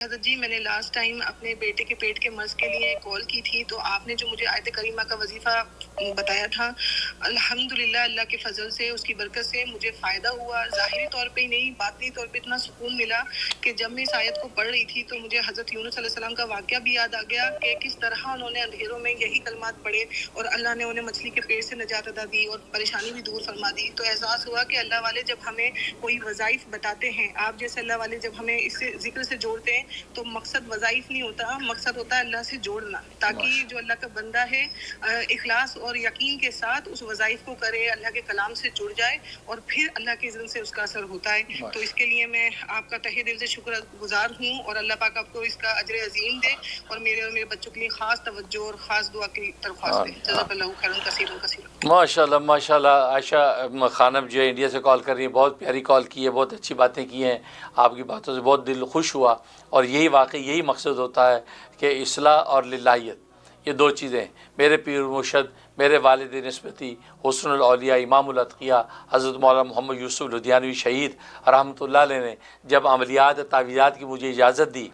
حضرت جی، میں نے لاسٹ ٹائم اپنے بیٹے کے پیٹ کے مرض کے لیے کال کی تھی، تو آپ نے جو مجھے آیت کریمہ کا وظیفہ بتایا تھا، الحمدللہ اللہ کے فضل سے، اس کی برکت سے مجھے فائدہ ہوا۔ ظاہری طور پہ ہی نہیں، باطنی طور پہ اتنا سکون ملا کہ جب میں اس آیت کو پڑھ رہی تھی تو مجھے حضرت یونس علیہ السلام کا واقعہ بھی یاد آ گیا کہ کس طرح انہوں نے اندھیروں میں یہی کلمات پڑھے اور اللہ نے انہیں مچھلی کے پیٹ سے نجات عطا دی اور پریشانی بھی دور فرما دی۔ تو احساس ہوا کہ اللہ والے جب ہمیں کوئی وظائف بتاتے ہیں، آپ جیسے اللہ والے جب ہمیں اس سے ذکر سے جوڑتے ہیں، تو مقصد وظائف نہیں ہوتا، مقصد ہوتا ہے اللہ سے جوڑنا، تاکہ جو اللہ کا بندہ ہے اخلاص اور یقین کے ساتھ اس وظائف کو کرے، اللہ کے کلام سے جڑ جائے اور پھر اللہ کے اذن سے اس کا اثر ہوتا ہے۔ تو اس کے لیے میں آپ کا تہہ دل سے شکر گزار ہوں، اور اللہ پاک آپ کو اس کا اجر عظیم دے اور میرے بچوں کے لیے خاص توجہ اور خاص دعا کی درخواست دے۔ جزاک اللہ خیرا کثیرا کثیرا۔ ماشاء اللہ عائشہ خانم جو ہے انڈیا سے کال کر رہی ہیں، بہت پیاری کال کی ہے، بہت اچھی باتیں کی ہیں، آپ کی باتوں سے بہت دل خوش ہوا، اور یہی واقعی یہی مقصد ہوتا ہے کہ اصلاح اور للہیت، یہ دو چیزیں۔ میرے پیر مرشد، میرے والد نسبتی حسن الاولیاء امام الاتقیاء حضرت مولانا محمد یوسف لدھیانوی شہید رحمۃ اللہ علیہ نے جب عملیات تعویذات کی مجھے اجازت دی،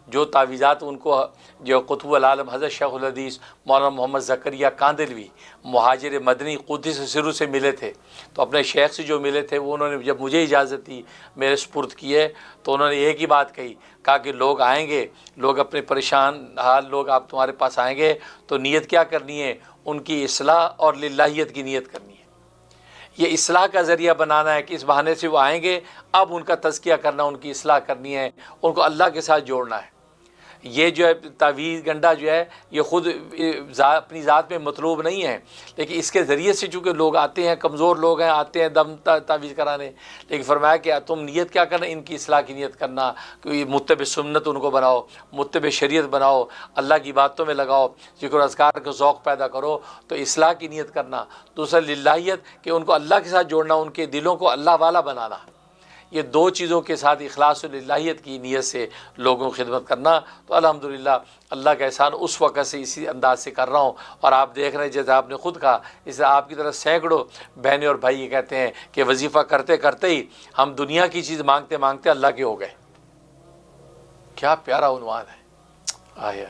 جو تعویذات ان کو جو قطب العالم حضرت شیخ الحدیث مولانا محمد زکریہ کاندلوی مہاجر مدنی قدس سرو سے ملے تھے، تو اپنے شیخ سے جو ملے تھے وہ انہوں نے جب مجھے اجازت دی، میرے سپرد کیے، تو انہوں نے ایک ہی بات کہا کہ لوگ آئیں گے، لوگ اپنے پریشان حال لوگ آپ تمہارے پاس آئیں گے تو نیت کیا کرنی ہے؟ ان کی اصلاح اور للہیت کی نیت کرنی ہے۔ یہ اصلاح کا ذریعہ بنانا ہے کہ اس بہانے سے وہ آئیں گے، اب ان کا تزکیہ کرنا، ان کی اصلاح کرنی ہے، ان کو اللہ کے ساتھ جوڑنا ہے۔ یہ جو ہے تعویذ گنڈا جو ہے یہ خود اپنی ذات میں مطلوب نہیں ہے، لیکن اس کے ذریعے سے چونکہ لوگ آتے ہیں، کمزور لوگ ہیں، آتے ہیں دم تعویذ کرانے، لیکن فرمایا کہ تم نیت کیا کرنا، ان کی اصلاح کی نیت کرنا، کہ متبع سنت ان کو بناؤ، متبع شریعت بناؤ، اللہ کی باتوں میں لگاؤ، ذکر و اذکار کا ذوق پیدا کرو، تو اصلاح کی نیت کرنا۔ دوسرا للہیت، کہ ان کو اللہ کے ساتھ جوڑنا، ان کے دلوں کو اللہ والا بنانا۔ یہ دو چیزوں کے ساتھ اخلاص و للہیت کی نیت سے لوگوں کی خدمت کرنا، تو الحمدللہ اللہ کا احسان اس وقت سے اسی انداز سے کر رہا ہوں، اور آپ دیکھ رہے ہیں جیسے آپ نے خود کہا، اس طرح آپ کی طرح سینکڑوں بہنیں اور بھائی یہ کہتے ہیں کہ وظیفہ کرتے کرتے ہی ہم دنیا کی چیز مانگتے مانگتے اللہ کے ہو گئے۔ کیا پیارا عنوان ہے، آئے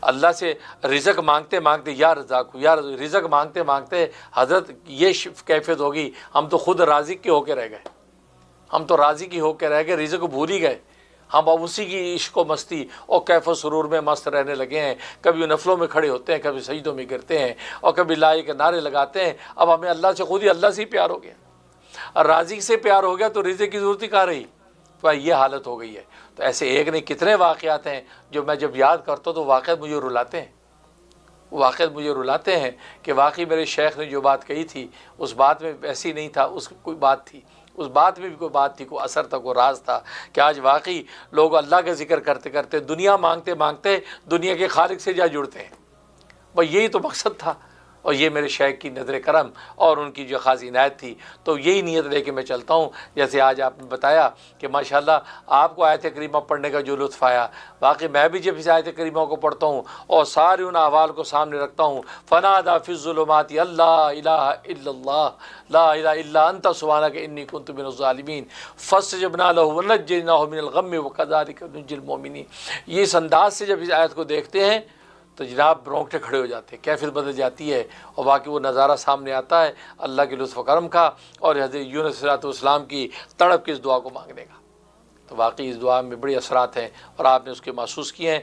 اللہ سے رزق مانگتے مانگتے یا رزاق یا رزق مانگتے مانگتے حضرت یہ کیفیت ہوگی، ہم تو خود رازق کے ہو کے رہ گئے، ہم تو راضی کی ہو کے رہ گئے، رزق کو بھول ہی گئے، ہم اب اسی کی عشق و مستی اور کیف و سرور میں مست رہنے لگے ہیں۔ کبھی نفلوں میں کھڑے ہوتے ہیں، کبھی سجدوں میں گرتے ہیں، اور کبھی لا کے نعرے لگاتے ہیں۔ اب ہمیں اللہ سے خود ہی اللہ سے ہی پیار ہو گیا، اور راضی سے پیار ہو گیا تو رزق کی ضرورت ہی کہاں رہی؟ تو یہ حالت ہو گئی ہے۔ تو ایسے ایک نہیں کتنے واقعات ہیں جو میں جب یاد کرتا ہوں تو واقعات مجھے رلاتے ہیں، واقعات مجھے رلاتے ہیں کہ واقعی میرے شیخ نے جو بات کہی تھی اس بات میں ایسی نہیں تھا، اس کی کوئی بات تھی، اس بات میں بھی کوئی بات تھی، کوئی اثر تھا، کوئی راز تھا، کہ آج واقعی لوگ اللہ کا ذکر کرتے کرتے دنیا مانگتے مانگتے دنیا کے خالق سے جا جڑتے ہیں۔ بھئی یہی تو مقصد تھا، اور یہ میرے شیخ کی نظر کرم اور ان کی جو خاص عنایت تھی، تو یہی نیت لے کے میں چلتا ہوں۔ جیسے آج آپ نے بتایا کہ ماشاءاللہ آپ کو آیت کریمہ پڑھنے کا جو لطف آیا، واقعی میں بھی جب اس آیت کریمہ کو پڑھتا ہوں اور سارے ان احوال کو سامنے رکھتا ہوں، فنادیٰ فی الظلمات اللہ الہ الا اللہ لا الہ الا انت سبحانک انی کنت من الظالمین فاستجبنا لہ ونجیناہ من الغم وکذالک ننجی المؤمنین۔ یہ اس انداز سے جب اس آیت کو دیکھتے ہیں تو جناب رونگٹے کھڑے ہو جاتے ہیں، کیفیت بدل جاتی ہے، اور باقی وہ نظارہ سامنے آتا ہے اللہ کے لطف و کرم کا، اور حضرت یونس علیہ السلام کی تڑپ کی اس دعا کو مانگنے کا۔ تو واقعی اس دعا میں بڑی اثرات ہیں، اور آپ نے اس کے محسوس کیے ہیں۔